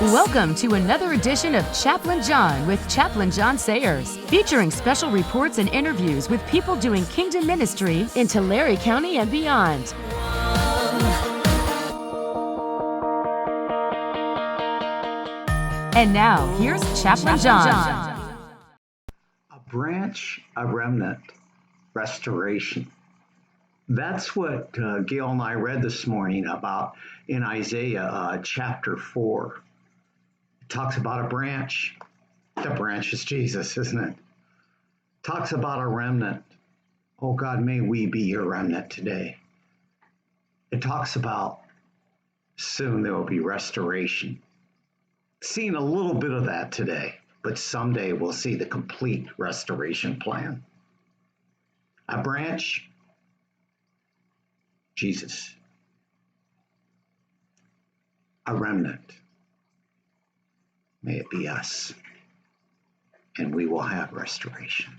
Welcome to another edition of Chaplain John with Chaplain John Sayers, featuring special reports and interviews with people doing kingdom ministry in Tulare County and beyond. And now, here's Chaplain John. A branch, a remnant, restoration. That's what Gail and I read this morning about in Isaiah chapter 4. It talks about a branch. The branch is Jesus, isn't it? Talks about a remnant. Oh God, may we be your remnant today. It talks about soon there will be restoration. Seeing a little bit of that today, but someday we'll see the complete restoration plan. A branch, Jesus. A remnant, may it be us, and we will have restoration.